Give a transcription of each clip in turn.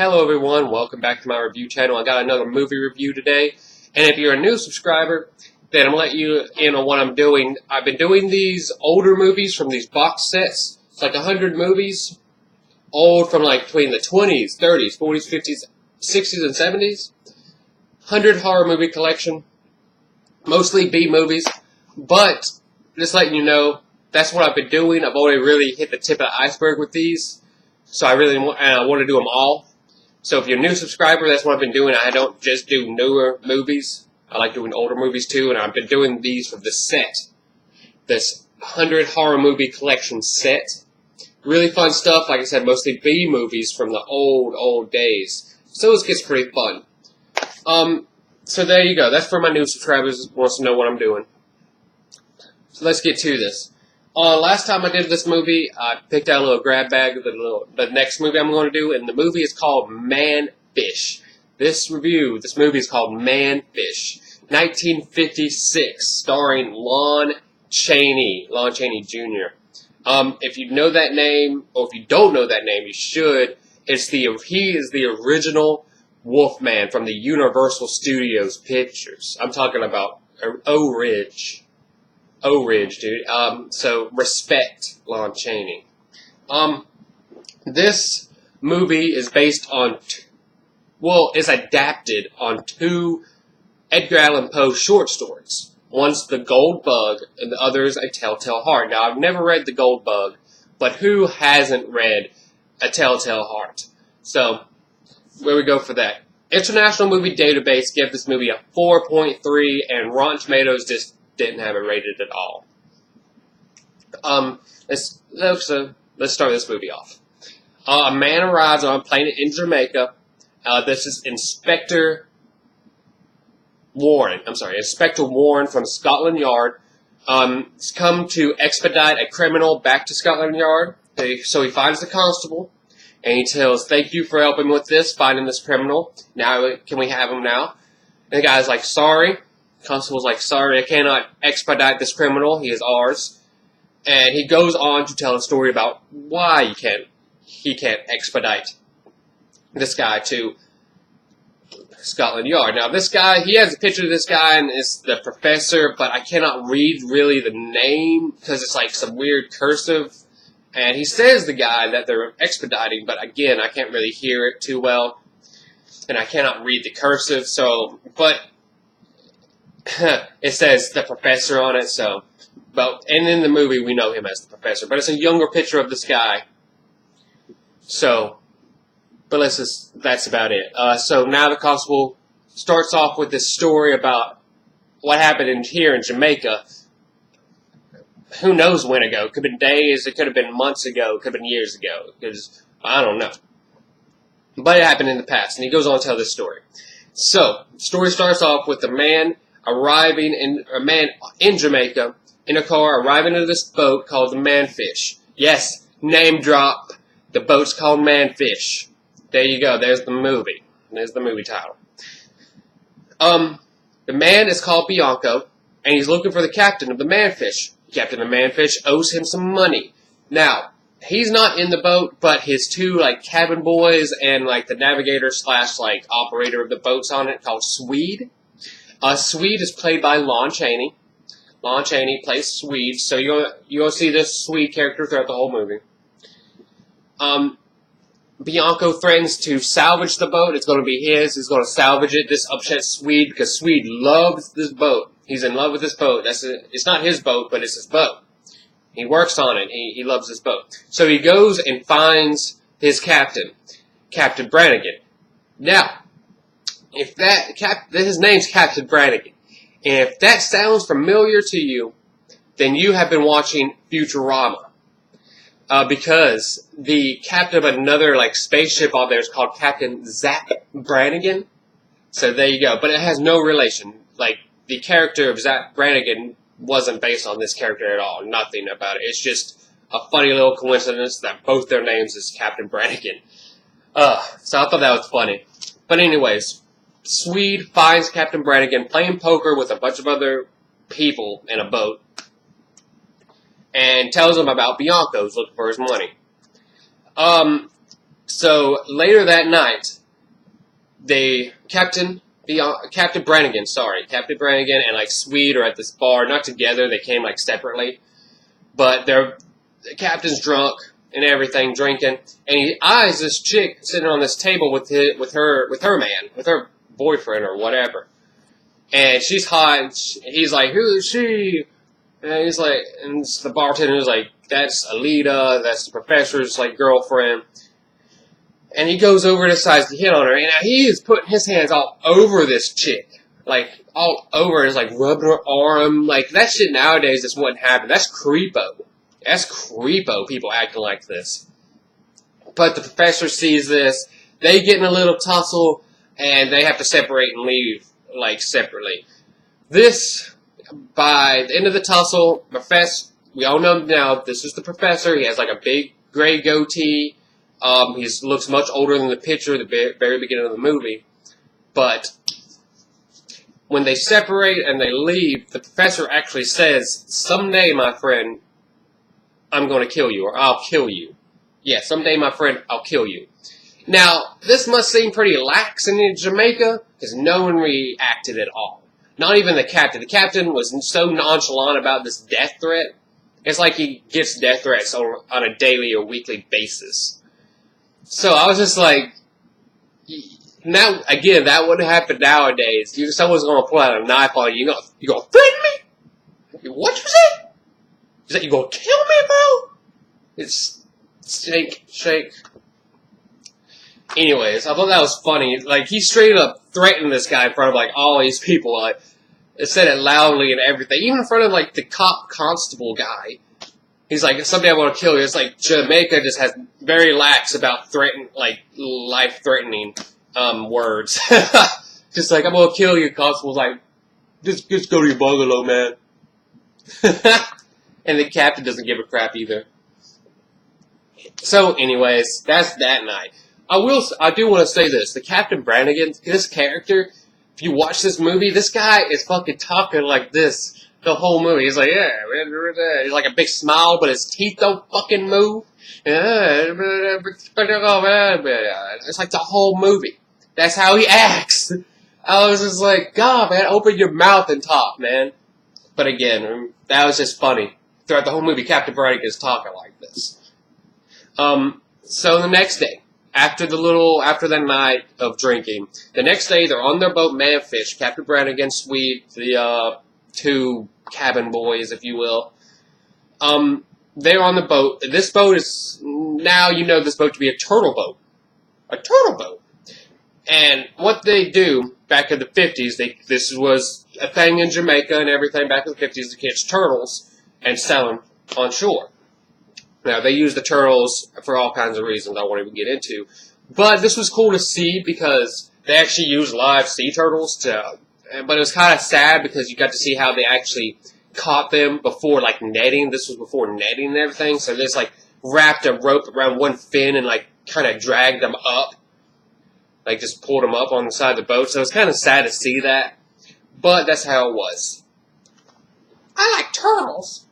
Hello everyone, welcome back to my review channel. I got another movie review today, and if you're a new subscriber, then I'm going to let you in on what I'm doing. I've been doing these older movies from these box sets. It's like 100 movies, old from like between the 20s, 30s, 40s, 50s, 60s, and 70s. 100 horror movie collection, mostly B movies, but just letting you know, that's what I've been doing. I've already really hit the tip of the iceberg with these, so I really want to do them all. So if you're a new subscriber, that's what I've been doing. I don't just do newer movies. I like doing older movies too, and I've been doing these for this set. This 100 horror movie collection set. Really fun stuff. Like I said, mostly B movies from the old days. So this gets pretty fun. So there you go. That's for my new subscribers who wants to know what I'm doing. So let's get to this. Last time I did this movie, I picked out a little grab bag of the next movie I'm going to do, and the movie is called Manfish. This movie is called Manfish, 1956, starring Lon Chaney, Jr. If you know that name, or if you don't know that name, you should. He is the original Wolfman from the Universal Studios pictures. I'm talking about O-Ridge, dude. So respect Lon Chaney. This movie is based on, it's adapted on two Edgar Allan Poe short stories. One's The Gold Bug, and the other is A Telltale Heart. Now, I've never read The Gold Bug, but who hasn't read A Telltale Heart? So, where we go for that? International Movie Database gave this movie a 4.3, and Rotten Tomatoes just didn't have it rated at all. Let's start this movie off. A man arrives on a plane in Jamaica. This is Inspector Warren from Scotland Yard. He's come to expedite a criminal back to Scotland Yard. So he finds the constable, and he tells, "Thank you for helping with this, finding this criminal. Now, can we have him now?" And the guy's like, "Sorry." Constable's like, "Sorry, I cannot expedite this criminal. He is ours." And he goes on to tell a story about why he can't expedite this guy to Scotland Yard. Now, this guy, he has a picture of this guy, and it's the professor, but I cannot read really the name because it's like some weird cursive. And he says the guy that they're expediting, but again, I can't really hear it too well, and I cannot read the cursive. But it says the professor on it, and in the movie we know him as the professor, but it's a younger picture of this guy. But that's about it. So now the constable starts off with this story about what happened here in Jamaica. Who knows when ago? It could have been days, it could have been months ago, it could have been years ago, because I don't know. But it happened in the past, and he goes on to tell this story. So, the story starts off with a man in Jamaica in a car arriving to this boat called the Manfish. Yes, name drop. The boat's called Manfish. There you go. There's the movie. There's the movie title. The man is called Bianco, and he's looking for the captain of the Manfish. The captain of the Manfish owes him some money. Now, he's not in the boat, but his two cabin boys and the navigator / operator of the boats on it called Swede. Swede is played by Lon Chaney. Lon Chaney plays Swede, so you'll see this Swede character throughout the whole movie. Bianco threatens to salvage the boat. It's going to be his. He's going to salvage it. This upsets Swede because Swede loves this boat. He's in love with this boat. It's not his boat, but it's his boat. He works on it. He loves this boat. So he goes and finds his captain, Captain Brannigan. Now, his name's Captain Brannigan. And if that sounds familiar to you, then you have been watching Futurama. Because the captain of another spaceship on there is called Captain Zach Brannigan. So there you go. But it has no relation. The character of Zach Brannigan wasn't based on this character at all. Nothing about it. It's just a funny little coincidence that both their names is Captain Brannigan. So I thought that was funny. But anyways, Swede finds Captain Brannigan playing poker with a bunch of other people in a boat and tells him about Bianco's looking for his money. So later that night, Captain Brannigan and like Swede are at this bar, not together. They came like separately, but the captain's drunk and everything, drinking, and he eyes this chick sitting on this table with her boyfriend or whatever, and she's hot. And he's like, "Who is she?" And he's like, and the bartender's like, "That's Alita. That's the professor's like girlfriend." And he goes over and decides to hit on her, and he is putting his hands all over this chick, like all over. It's like rubbing her arm, like that shit nowadays just wouldn't happen. That's creepo. That's creepo. People acting like this. But the professor sees this. They get in a little tussle, and they have to separate and leave like separately. This, by the end of the tussle, we all know now this is the professor. He has like a big gray goatee. He looks much older than the picture at the very beginning of the movie. But when they separate and they leave, the professor actually says, "Someday, my friend, I'm going to kill you, or I'll kill you. Yeah, someday, my friend, I'll kill you." Now, this must seem pretty lax in Jamaica, because no one reacted at all. Not even the captain. The captain was so nonchalant about this death threat. It's like he gets death threats on a daily or weekly basis. So I was just like, now, again, that wouldn't happen nowadays. Someone's going to pull out a knife on you. You going to threaten me? What you say? Is that you going to kill me, bro? It's shake. Anyways, I thought that was funny. Like, he straight up threatened this guy in front of, like, all these people. Like, it said it loudly and everything. Even in front of, like, the constable guy. He's like, "Someday I want to kill you." It's like Jamaica just has very lax about life-threatening words. Just like, "I'm gonna kill you." Constable's like, just go to your bungalow, man. And the captain doesn't give a crap either. So, anyways, that's that night. I do want to say this: the Captain Brannigan, this character, if you watch this movie, this guy is fucking talking like this. The whole movie, he's like, yeah, he's like a big smile, but his teeth don't fucking move. It's like the whole movie. That's how he acts. I was just like, God, man, open your mouth and talk, man. But again, that was just funny. Throughout the whole movie, Captain Brannigan is talking like this. So the next day, after that night of drinking, the next day they're on their boat, Manfish, Captain Brannigan, Swede, the two cabin boys, if you will. They're on the boat. This boat is, now you know this boat to be a turtle boat. A turtle boat. And what they do back in the 50s, this was a thing in Jamaica and everything back in the 50s to catch turtles and sell them on shore. Now, they use the turtles for all kinds of reasons I won't even get into. But this was cool to see because they actually used live sea turtles but it was kind of sad because you got to see how they actually caught them before, like, netting. This was before netting and everything. So they just, like, wrapped a rope around one fin and, like, kind of dragged them up. Like, just pulled them up on the side of the boat. So it's kind of sad to see that. But that's how it was. I like turtles.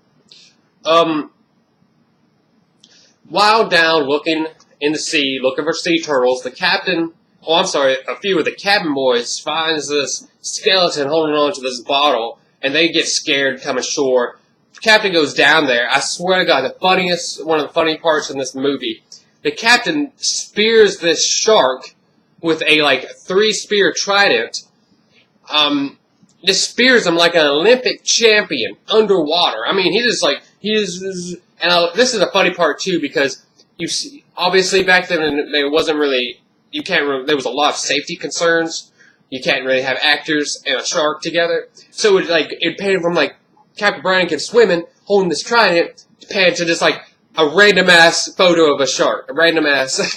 While down looking in the sea, looking for sea turtles, a few of the cabin boys finds this skeleton holding on to this bottle, and they get scared coming ashore. The captain goes down there. I swear to God, one of the funny parts in this movie, the captain spears this shark with a, like, 3-spear trident. Just spears him like an Olympic champion underwater. I mean, this is a funny part too, because you see, obviously back then there wasn't really, there was a lot of safety concerns. You can't really have actors and a shark together. So it panned from like Captain Brannigan swimming, holding this trident, pan to just like a random ass photo of a shark, a random ass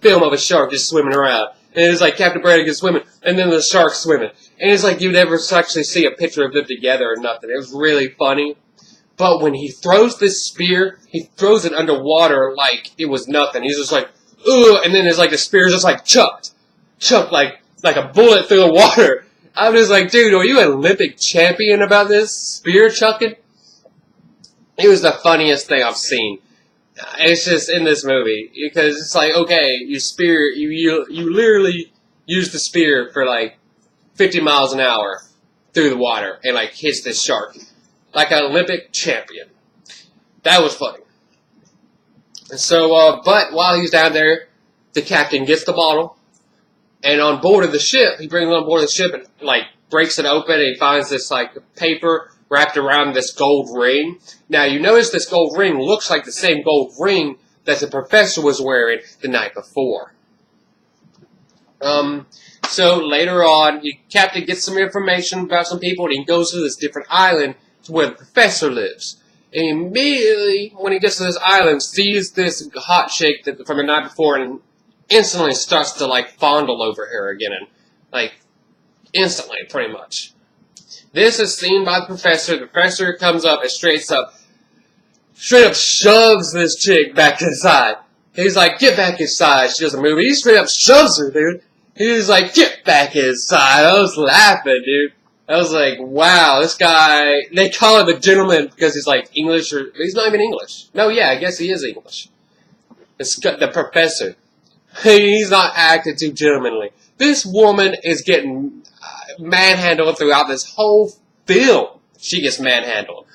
film of a shark just swimming around. And it's like Captain Brannigan swimming, and then the shark swimming. And it's like you never actually see a picture of them together or nothing. It was really funny. But when he throws this spear, he throws it underwater like it was nothing. He's just like, ugh, and then it's like the spear's just like chucked like a bullet through the water. I'm just like, dude, are you an Olympic champion about this spear chucking? It was the funniest thing I've seen. It's just in this movie because it's like, okay, you literally use the spear for like 50 miles an hour through the water and like hits this shark like an Olympic champion. That was funny. So, but while he's down there, the captain gets the bottle, and on board of the ship, he brings it on board of the ship and like breaks it open, and he finds this like paper wrapped around this gold ring. Now, you notice this gold ring looks like the same gold ring that the professor was wearing the night before. So later on, the captain gets some information about some people, and he goes to this different island to where the professor lives. And immediately, when he gets to this island, sees this hot chick from the night before, and instantly starts to like fondle over her again, and like instantly, pretty much. This is seen by the professor. The professor comes up and straight up shoves this chick back inside. He's like, get back inside. She doesn't move. He straight up shoves her, dude. He's like, get back inside. I was laughing, dude. I was like, wow, this guy, they call him a gentleman because he's like English, or he's not even English. No, yeah, I guess he is English. The professor. He's not acting too gentlemanly. This woman is getting manhandled throughout this whole film. She gets manhandled.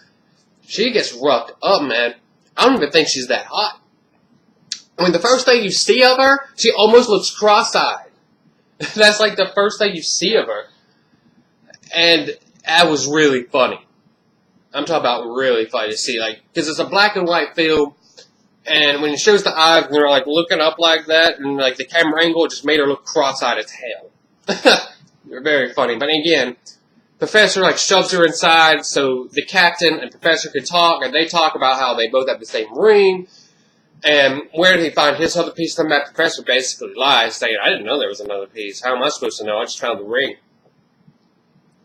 She gets roughed up, man. I don't even think she's that hot. I mean, the first thing you see of her, she almost looks cross-eyed. That's like the first thing you see of her. And that was really funny. I'm talking about really funny to see, like, because it's a black and white film, and when it shows the eyes, and they're like looking up like that, and like the camera angle just made her look cross-eyed as hell. They're very funny. But again, Professor like shoves her inside so the captain and Professor can talk, and they talk about how they both have the same ring. And where did he find his other piece of the map? Professor basically lies, saying, I didn't know there was another piece. How am I supposed to know? I just found the ring.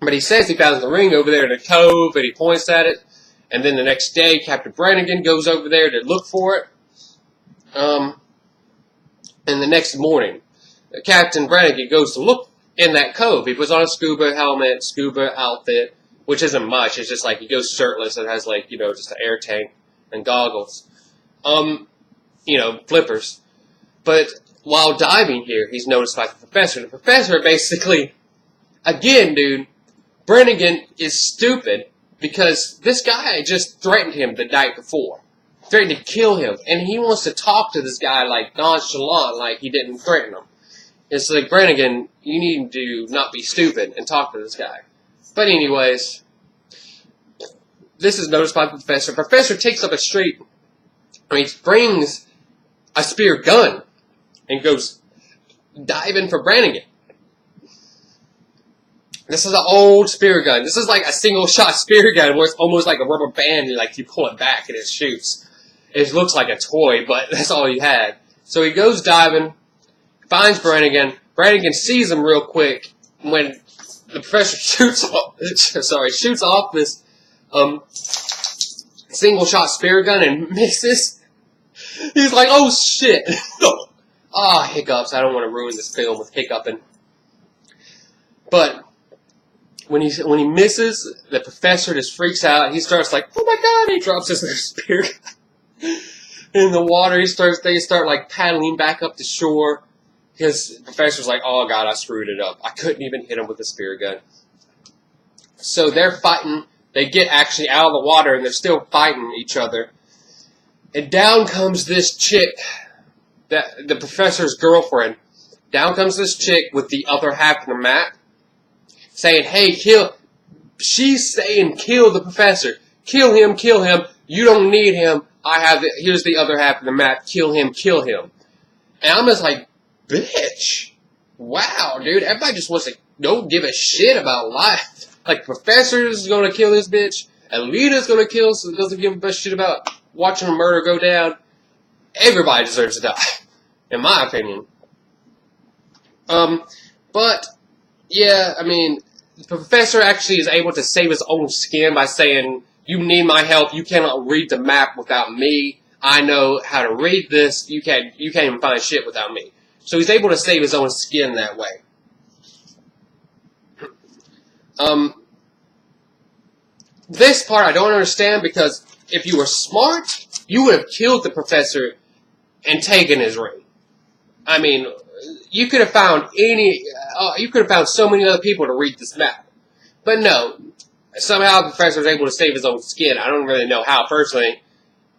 But he says he found the ring over there in a cove, and he points at it. And then the next day, Captain Brannigan goes over there to look for it. And the next morning, Captain Brannigan goes to look in that cove. He puts on a scuba helmet, scuba outfit, which isn't much. It's just like he goes shirtless and has like, just an air tank and goggles. Flippers. But while diving here, he's noticed by the professor. The professor basically, again, dude, Brannigan is stupid because this guy just threatened him the night before. Threatened to kill him. And he wants to talk to this guy like nonchalant, like he didn't threaten him. It's like, Brannigan, you need to not be stupid and talk to this guy. But anyways, this is noticed by the professor. Professor takes up he brings a spear gun and goes diving for Brannigan. This is an old spear gun. This is like a single-shot spear gun where it's almost like a rubber band, and like you pull it back and it shoots. It looks like a toy, but that's all he had. So he goes diving, finds Brannigan. Brannigan sees him real quick when the professor shoots off this single-shot spear gun and misses. He's like, oh shit. Hiccups. I don't want to ruin this film with hiccuping. But when he misses, the professor just freaks out. He starts like, oh my god, he drops his spear gun in the water. They start like paddling back up to shore. Because the professor's like, oh god, I screwed it up. I couldn't even hit him with a spear gun. So they're fighting. They get actually out of the water, and they're still fighting each other. And down comes this chick, the professor's girlfriend. Down comes this chick with the other half of the map, saying, hey, she's saying, kill the professor. Kill him, kill him. You don't need him. Here's the other half of the map. Kill him, kill him. And I'm just like, bitch. Wow, dude. Everybody just wants to don't give a shit about life. Like, Professor's gonna kill this bitch. Alita's gonna kill, so doesn't give a shit about watching a murder go down. Everybody deserves to die, in my opinion. But, yeah, I mean, the Professor actually is able to save his own skin by saying, you need my help, you cannot read the map without me. I know how to read this, you can't even find shit without me. So he's able to save his own skin that way. This part I don't understand, because if you were smart, you would have killed the professor and taken his ring. I mean, you could have found so many other people to read this map. But no, somehow the professor was able to save his own skin. I don't really know how, personally.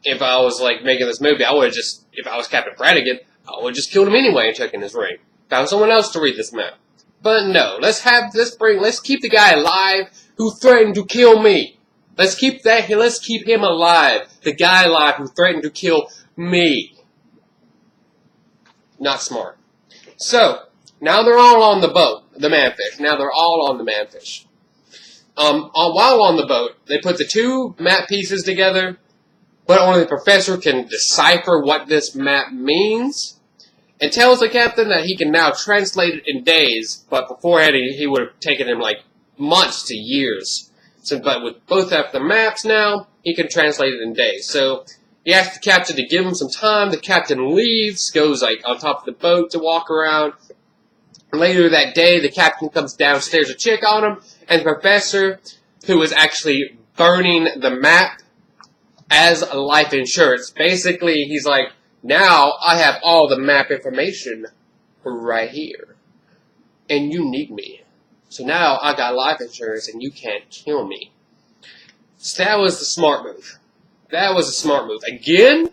If I was, like, making this movie, I would have just, if I was Captain Brannigan, I would have just killed him anyway and taken his ring. Found someone else to read this map. But no, let's keep the guy alive who threatened to kill me. Let's keep him alive. The guy alive who threatened to kill me. Not smart. So, now they're all on the boat, the Manfish. Now they're all on the Manfish. While on the boat, they put the two map pieces together, but only the professor can decipher what this map means, and tells the captain that he can now translate it in days, but beforehand he would have taken him like months to years. So, but with both of the maps now, he can translate it in days. So he asks the captain to give him some time. The captain leaves, goes like on top of the boat to walk around. Later that day, the captain comes downstairs to check on him, and the professor, who is actually burning the map as a life insurance. Basically, he's like, now I have all the map information right here, and you need me. So now I got life insurance, and you can't kill me. So that was the smart move. That was a smart move. Again,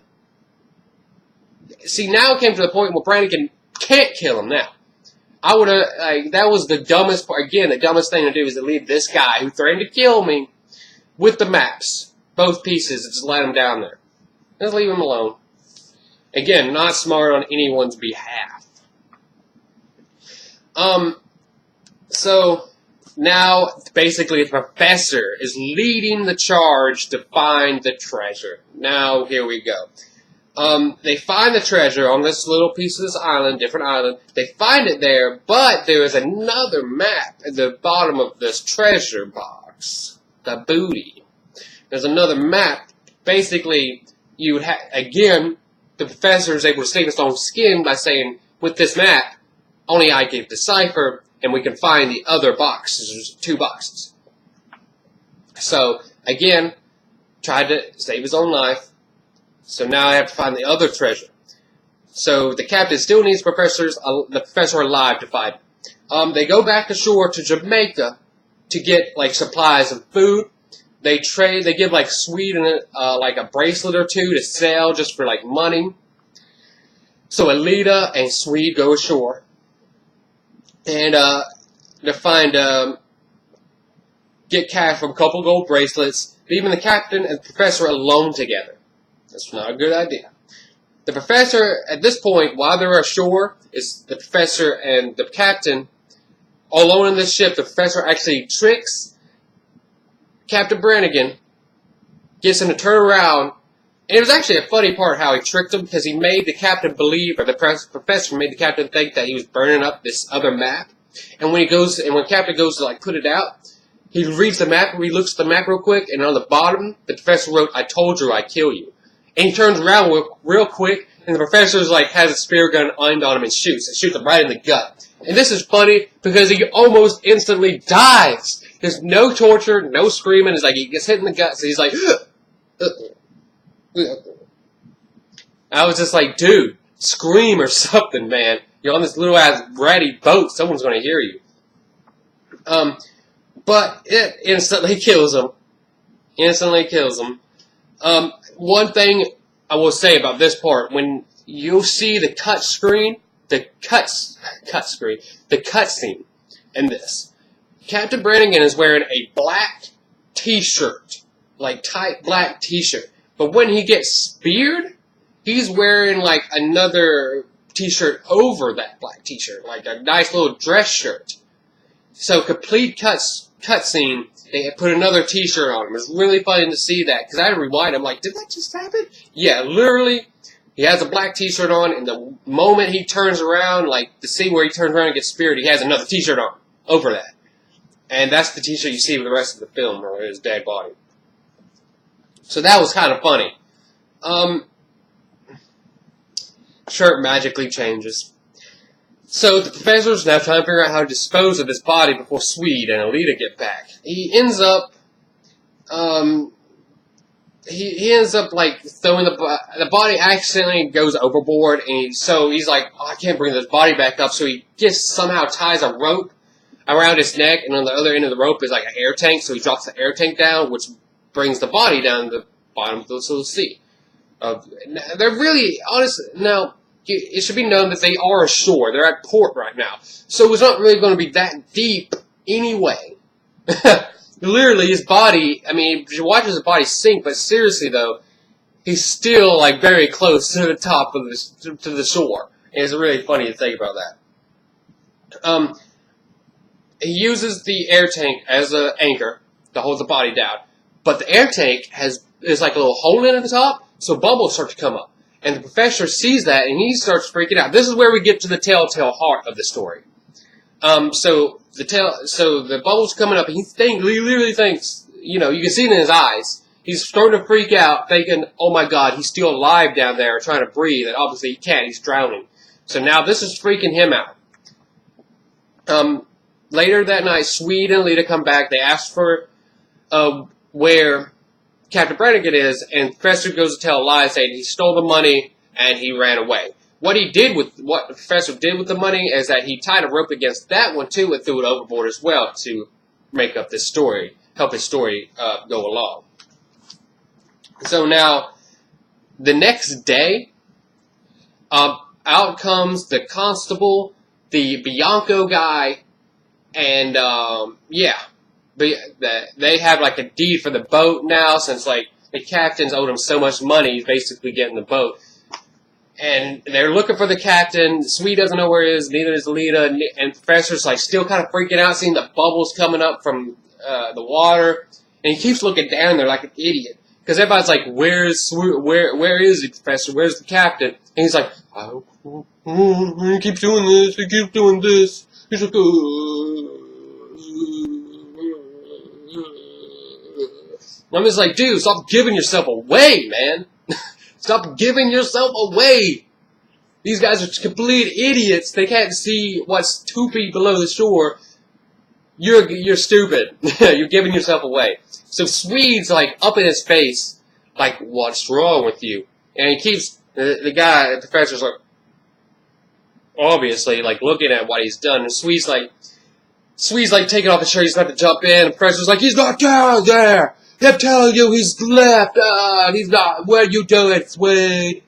see, now it came to the point where Brannigan can't kill him now. I would have, that was the dumbest part. Again, the dumbest thing to do is to leave this guy who threatened to kill me with the maps, both pieces, and just let him down there. Just leave him alone. Again, not smart on anyone's behalf. So, now, basically, the professor is leading the charge to find the treasure. Now, here we go. They find the treasure on this little piece of this island, different island. They find it there, but there is another map at the bottom of this treasure box. The booty. There's another map. Basically, you would again, the professor is able to save his own skin by saying, with this map, only I can decipher, and we can find the other boxes. There's two boxes. So, again, tried to save his own life. So now I have to find the other treasure. So the captain still needs the professor alive to fight him. They go back ashore to Jamaica to get like supplies of food. They give like Sweden like a bracelet or two to sell just for like money. So Alita and Swede go ashore and to find get cash from a couple gold bracelets, leaving the captain and the professor alone together. That's not a good idea. The professor, at this point, while they're ashore, is the professor and the captain alone in this ship. The professor actually tricks Captain Brannigan, gets him to turn around, and it was actually a funny part how he tricked him, because he made the captain believe, or the professor made the captain think that he was burning up this other map. And when captain goes to like put it out, he reads the map, he looks at the map real quick, and on the bottom, the professor wrote, "I told you I'd kill you." And he turns around real quick, and the professor's like has a spear gun aimed on him and shoots him right in the gut. And this is funny because he almost instantly dies. There's no torture, no screaming. It's like he gets hit in the gut, so he's like, I was just like, dude, scream or something, man. You're on this little ass ratty boat. Someone's gonna hear you. But it instantly kills him. Instantly kills him. One thing I will say about this part, when you see the cutscene in this, Captain Brannigan is wearing a black t-shirt, like tight black t-shirt. But when he gets speared, he's wearing like another t-shirt over that black t-shirt, like a nice little dress shirt. So complete cutscene. They put another t-shirt on him. It's really funny to see that, because I had to rewind. I'm like, did that just happen? Yeah, literally, he has a black t-shirt on, and the moment he turns around, like, the scene where he turns around and gets speared, he has another t-shirt on over that. And that's the t-shirt you see for the rest of the film, or his dead body. So that was kind of funny. Shirt magically changes. So the professor's now trying to figure out how to dispose of his body before Swede and Alita get back. He ends up he ends up like throwing the body accidentally goes overboard, and he's like, oh, I can't bring this body back up. So he somehow ties a rope around his neck, and on the other end of the rope is like an air tank. So he drops the air tank down, which brings the body down to the bottom of the sea. They're really honest now. It should be known that they are ashore. They're at port right now, so it's not really going to be that deep anyway. Literally, his body, I mean, you watch his body sink, but seriously, though, he's still, like, very close to the top of to the shore. And it's really funny to think about that. He uses the air tank as an anchor to hold the body down. But the air tank is like a little hole in at the top, so bubbles start to come up. And the professor sees that, and he starts freaking out. This is where we get to the telltale heart of the story. So the bubble's coming up, and he literally thinks, you know, you can see it in his eyes. He's starting to freak out, thinking, oh my god, he's still alive down there, trying to breathe, and obviously he can't, he's drowning. So now this is freaking him out. Later that night, Swede and Lita come back, they ask for, where Captain Brannigan is, and the professor goes to tell a lie, saying he stole the money, and he ran away. What the professor did with the money is that he tied a rope against that one too and threw it overboard as well to make up this story, help his story go along. So now, the next day, out comes the constable, the Bianco guy, and they have like a deed for the boat now since like the captain's owed him so much money, he's basically getting the boat. And they're looking for the captain. Swede doesn't know where he is, neither does Lita. And Professor's like still kind of freaking out, seeing the bubbles coming up from the water. And he keeps looking down there like an idiot. Because everybody's like, where is he, Professor? Where's the captain? And he's like, he keeps doing this, he keeps doing this. He's like, I'm just like, dude, stop giving yourself away, man. Stop giving yourself away. These guys are complete idiots. They can't see what's 2 feet below the shore. You're stupid. You're giving yourself away. So Swede's like up in his face, like, what's wrong with you? And he keeps the professor's like, obviously like looking at what he's done. And Swede's like taking off his shirt. He's about to jump in. And the professor's like, he's not down there. I'm telling you, he's left. He's not. What are you doing, Swede?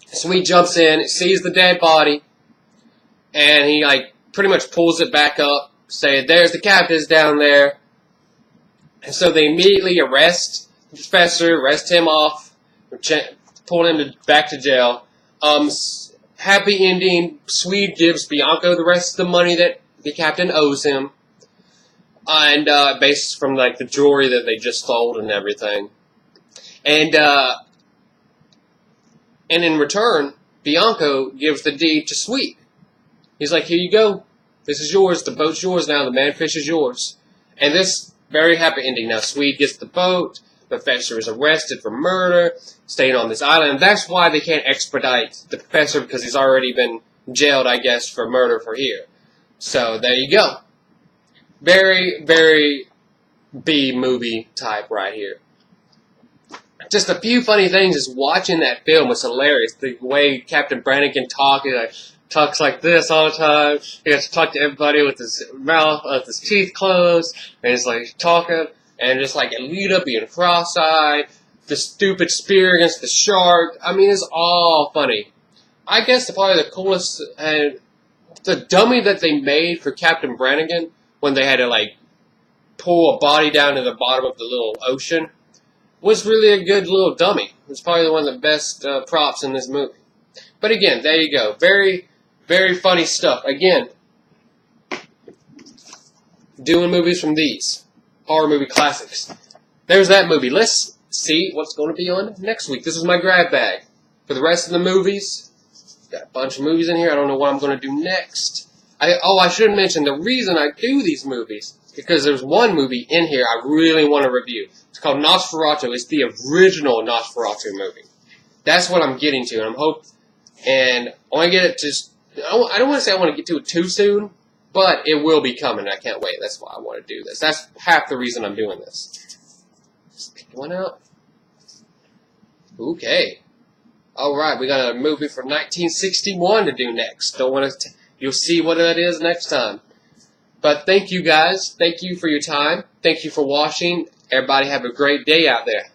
Swede jumps in, sees the dead body, and he like pretty much pulls it back up, saying, "There's the captain's down there." And so they immediately arrest the professor, arrest him off, pull him back to jail. Happy ending. Swede gives Bianco the rest of the money that the captain owes him. And based from like the jewelry that they just stole and everything, and in return, Bianco gives the deed to Swede. He's like, "Here you go. This is yours. The boat's yours now. The Manfish is yours." And this very happy ending. Now Swede gets the boat. The professor is arrested for murder, staying on this island. And that's why they can't extradite the professor, because he's already been jailed, I guess, for murder for here. So there you go. Very, very B-movie type right here. Just a few funny things. Just watching that film was hilarious. The way Captain Brannigan talks like this all the time. He has to talk to everybody with his mouth, with his teeth closed, and he's like talking, and just like Alita being cross-eyed, the stupid spear against the shark. I mean, it's all funny. I guess probably the coolest, and the dummy that they made for Captain Brannigan, when they had to, like, pull a body down to the bottom of the little ocean, was really a good little dummy. It's probably one of the best props in this movie. But again, there you go. Very, very funny stuff. Again, doing movies from these horror movie classics. There's that movie. Let's see what's going to be on next week. This is my grab bag. For the rest of the movies, got a bunch of movies in here. I don't know what I'm going to do next. I should mention the reason I do these movies, because there's one movie in here I really want to review. It's called Nosferatu. It's the original Nosferatu movie. That's what I'm getting to, and I want to get it I don't want to say I want to get to it too soon, but it will be coming. I can't wait. That's why I want to do this. That's half the reason I'm doing this. Just pick one out. Okay. All right, we got a movie from 1961 to do next. Don't want to. You'll see what that is next time. But thank you guys. Thank you for your time. Thank you for watching. Everybody have a great day out there.